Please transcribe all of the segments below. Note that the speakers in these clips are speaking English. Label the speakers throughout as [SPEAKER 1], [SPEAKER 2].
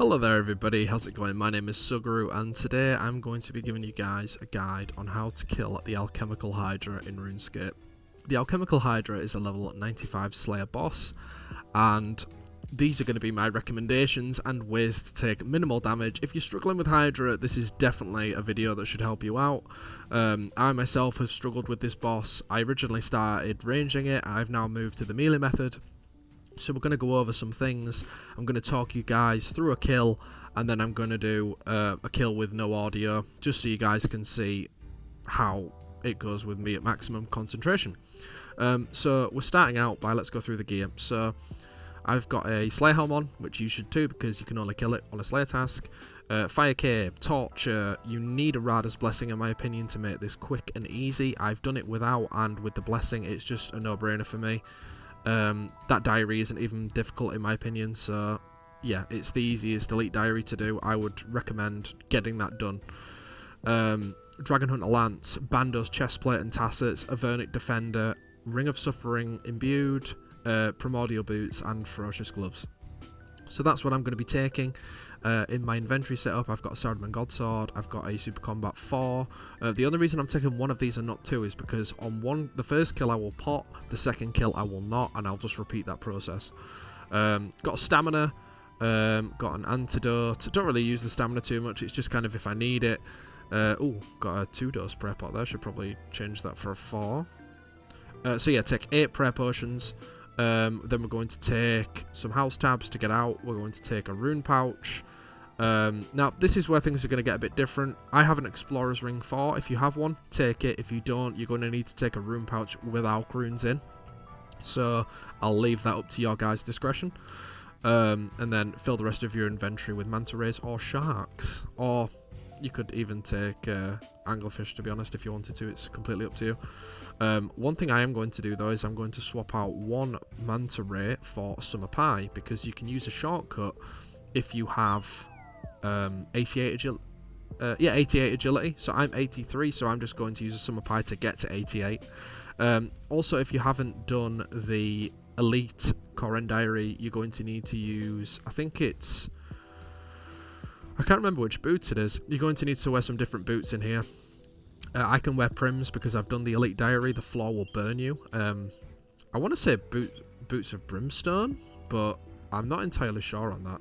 [SPEAKER 1] Hello there everybody, how's it going? My name is Sugru and today I'm going to be giving you guys a guide on how to kill the Alchemical Hydra in RuneScape. The Alchemical Hydra is a level 95 Slayer boss, and these are going to be my recommendations and ways to take minimal damage. If you're struggling with Hydra, this is definitely a video that should help you out. I myself have struggled with this boss. I originally started ranging it, I've now moved to the melee method. So we're going to go over some things. I'm going to talk you guys through a kill, and then I'm going to do a kill with no audio, just so you guys can see how it goes with me at maximum concentration. So we're starting out by, let's go through the gear. So I've got a Slayer helm on, which you should too, because you can only kill it on a Slayer task. Fire cape, torture. You need a Rada's blessing in my opinion to make this quick and easy. I've done it without, and with the blessing it's just a no-brainer for me. That diary isn't even difficult in my opinion, so yeah, it's the easiest elite diary to do. I would recommend getting that done. Dragon Hunter Lance, Bando's Chestplate and Tassets, Avernic Defender, Ring of Suffering Imbued, Primordial Boots and Ferocious Gloves. So that's what I'm going to be taking. In my inventory setup, I've got a Swordman Godsword, I've got a Super Combat 4. The only reason I'm taking one of these and not two is because on the first kill I will pot, the second kill I will not, and I'll just repeat that process. Got a Stamina, got an Antidote. Don't really use the Stamina too much, it's just kind of if I need it. Oh, got a 2-dose prayer pot there, should probably change that for a 4. So yeah, take 8 prayer potions. Then we're going to take some house tabs to get out. We're going to take a rune pouch. Now this is where things are going to get a bit different. I have an Explorer's Ring 4. If you have one, take it. If you don't, you're going to need to take a rune pouch without runes in. So I'll leave that up to your guys' discretion. And then fill the rest of your inventory with manta rays or sharks. Or you could even take anglerfish, to be honest, if you wanted to. It's completely up to you. One thing I am going to do though is I'm going to swap out one manta ray for summer pie, because you can use a shortcut if you have 88 agility. So I'm 83, so I'm just going to use a summer pie to get to 88. Also, if you haven't done the elite Koren diary, you're going to need to use, I can't remember which boots it is. You're going to need to wear some different boots in here. I can wear prims because I've done the elite diary. The floor will burn you. I want to say boots of brimstone, but I'm not entirely sure on that.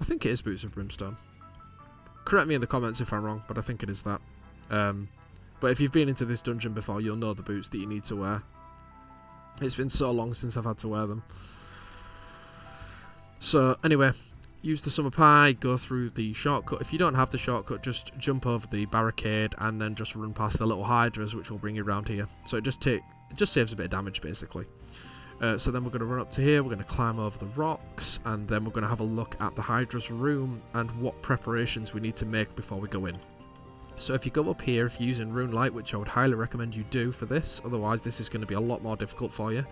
[SPEAKER 1] I think it is boots of brimstone. Correct me in the comments if I'm wrong, but I think it is that. But if you've been into this dungeon before, you'll know the boots that you need to wear. It's been so long since I've had to wear them. So anyway, use the summer pie, go through the shortcut. If you don't have the shortcut, just jump over the barricade and then just run past the little hydras, which will bring you around here. So it just saves a bit of damage basically. So then we're going to run up to here, we're going to climb over the rocks, and then we're going to have a look at the hydra's room and what preparations we need to make before we go in. So if you go up here, if you're using Rune Light, which I would highly recommend you do for this, otherwise this is going to be a lot more difficult for you.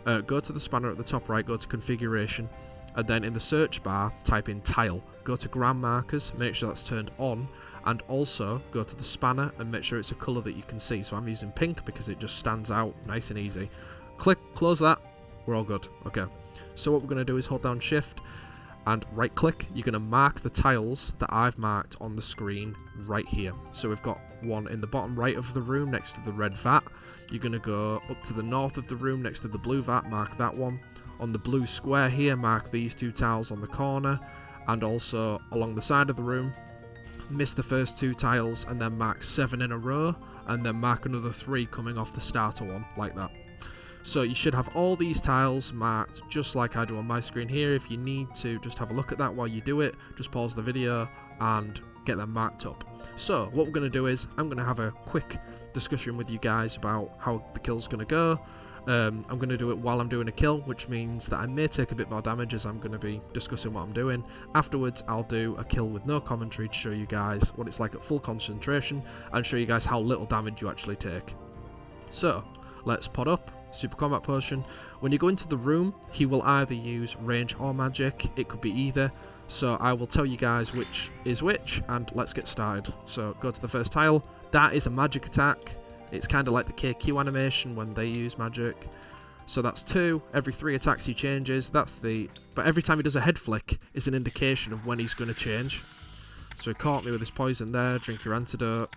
[SPEAKER 1] Go to the spanner at the top right, go to configuration, and then in the search bar type in tile, go to gram markers, make sure that's turned on, and also go to the spanner and make sure it's a colour that you can see. So I'm using pink because it just stands out nice and easy. Click, close that, we're all good. Okay, so what we're going to do is hold down shift and right click. You're going to mark the tiles that I've marked on the screen right here. So we've got one in the bottom right of the room next to the red vat. You're going to go up to the north of the room next to the blue vat, mark that one. On the blue square here, mark these 2 tiles on the corner, and also along the side of the room, miss the first 2 tiles and then mark 7 in a row, and then mark another 3 coming off the starter one, like that. So you should have all these tiles marked just like I do on my screen here. If you need to just have a look at that while you do it, just pause the video and get them marked up. So what we're going to do is I'm going to have a quick discussion with you guys about how the kill's going to go. I'm going to do it while I'm doing a kill, which means that I may take a bit more damage as I'm going to be discussing what I'm doing. Afterwards, I'll do a kill with no commentary to show you guys what it's like at full concentration and show you guys how little damage you actually take. So, let's pot up. Super Combat Potion. When you go into the room, he will either use range or magic. It could be either. So I will tell you guys which is which, and let's get started. So go to the first tile. That is a magic attack. It's kind of like the KQ animation when they use magic. So that's 2. Every 3 attacks he changes. That's the... But every time he does a head flick is an indication of when he's going to change. So he caught me with his poison there. Drink your antidote.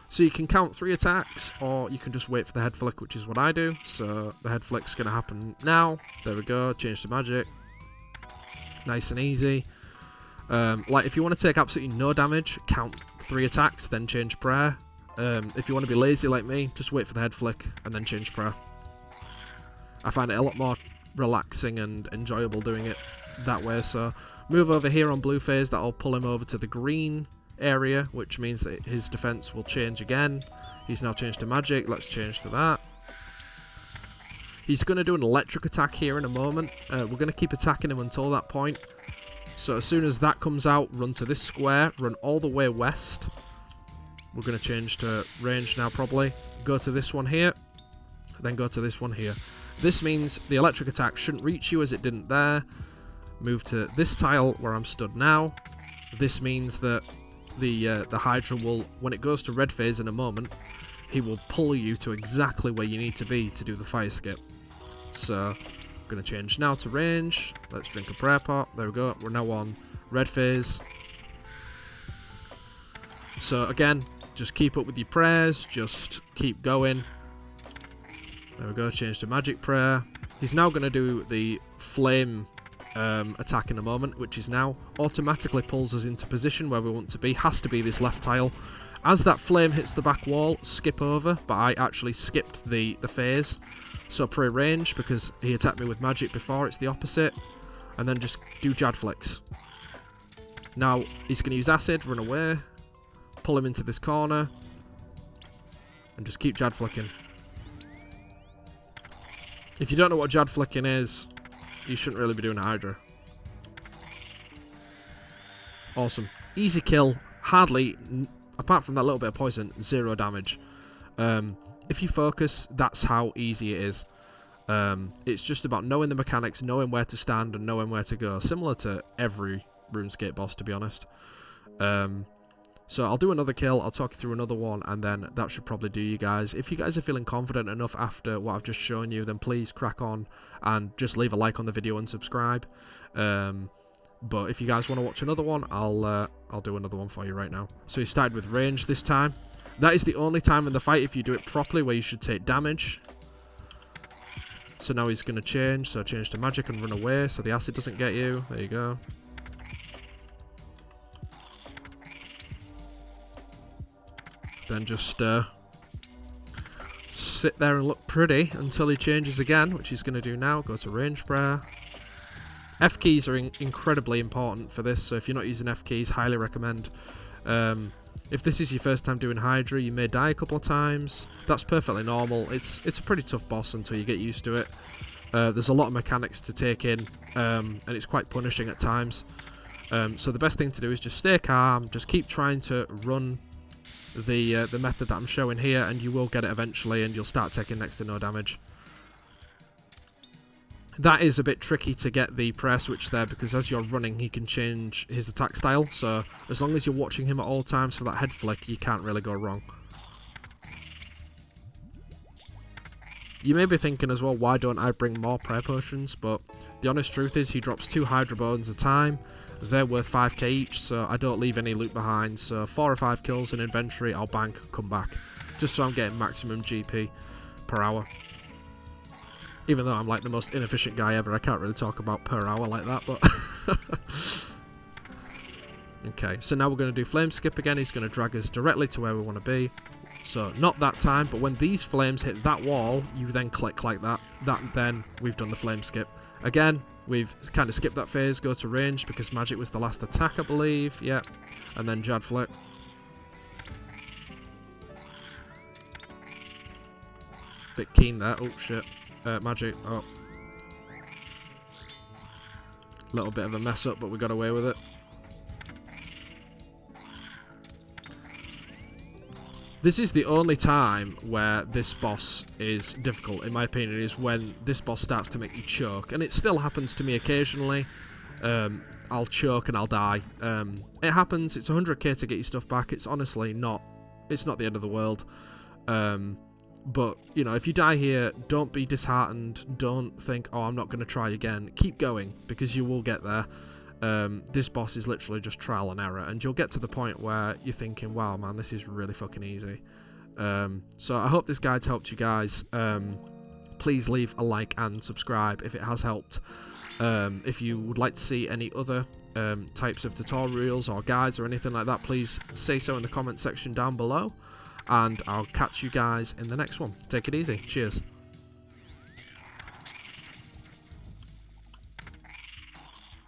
[SPEAKER 1] So you can count 3 attacks, or you can just wait for the head flick, which is what I do. So the head flick's going to happen now. There we go. Change to magic. Nice and easy. Like, if you want to take absolutely no damage, count 3 attacks, then change prayer. If you want to be lazy like me, just wait for the head flick and then change prayer. I find it a lot more relaxing and enjoyable doing it that way. So move over here on blue phase, that'll pull him over to the green area, which means that his defense will change again. He's now changed to magic. Let's change to that. He's going to do an electric attack here in a moment. We're going to keep attacking him until that point. So as soon as that comes out, run to this square, run all the way west. We're going to change to range now probably. Go to this one here, then go to this one here. This means the electric attack shouldn't reach you as it didn't there. Move to this tile where I'm stood now. This means that the Hydra will, when it goes to red phase in a moment, he will pull you to exactly where you need to be to do the fire skip. So I'm going to change now to range. Let's drink a prayer pot. There we go. We're now on red phase. So again, just keep up with your prayers. Just keep going. There we go, change to magic prayer. He's now going to do the flame attack in a moment, which is now automatically pulls us into position where we want to be. Has to be this left tile. As that flame hits the back wall, skip over, but I actually skipped the phase. So pray range, because he attacked me with magic before, it's the opposite. And then just do Jad flicks. Now, he's going to use acid, run away, pull him into this corner, and just keep Jad flicking. If you don't know what Jad flicking is, you shouldn't really be doing a Hydra. Awesome. Easy kill. Hardly, apart from that little bit of poison, 0 damage. If you focus, that's how easy it is. It's just about knowing the mechanics, knowing where to stand, and knowing where to go. Similar to every RuneScape boss, to be honest. So I'll do another kill, I'll talk you through another one, and then that should probably do you guys. If you guys are feeling confident enough after what I've just shown you, then please crack on and just leave a like on the video and subscribe. But if you guys want to watch another one, I'll do another one for you right now. So he started with range this time. That is the only time in the fight, if you do it properly, where you should take damage. So now he's going to change, so change to magic and run away, so the acid doesn't get you. There you go. Then just sit there and look pretty until he changes again, which he's going to do now. Go to range prayer. F keys are incredibly important for this, so if you're not using F keys, highly recommend. If this is your first time doing Hydra, you may die a couple of times. That's perfectly normal. It's a pretty tough boss until you get used to it. There's a lot of mechanics to take in, and it's quite punishing at times. So the best thing to do is just stay calm, just keep trying to run the method that I'm showing here, and you will get it eventually, and you'll start taking next to no damage. That is a bit tricky to get the prayer switch there, because as you're running he can change his attack style, so as long as you're watching him at all times for that head flick, you can't really go wrong. You may be thinking as well, why don't I bring more prayer potions? But the honest truth is he drops 2 Hydra bones a time. They're worth 5k each, so I don't leave any loot behind. So 4 or 5 kills in inventory, I'll bank, come back. Just so I'm getting maximum GP per hour. Even though I'm like the most inefficient guy ever, I can't really talk about per hour like that, but... Okay, so now we're going to do flame skip again. He's going to drag us directly to where we want to be. So, not that time, but when these flames hit that wall, you then click like that. Then we've done the flame skip. Again, we've kind of skipped that phase, go to range, because magic was the last attack, I believe. Yep. And then Jad flick. Bit keen there. Oh, shit. Magic. Oh. Little bit of a mess up, but we got away with it. This is the only time where this boss is difficult, in my opinion, is when this boss starts to make you choke. And it still happens to me occasionally. I'll choke and I'll die. It happens. It's 100k to get your stuff back. It's honestly not... It's not the end of the world. But, you know, if you die here, don't be disheartened. Don't think, oh, I'm not going to try again. Keep going, because you will get there. This boss is literally just trial and error, and you'll get to the point where you're thinking, wow, man, this is really fucking easy. So I hope this guide's helped you guys. Please leave a like and subscribe if it has helped. If you would like to see any other types of tutorials or guides or anything like that, please say so in the comment section down below, and I'll catch you guys in the next one. Take it easy. Cheers.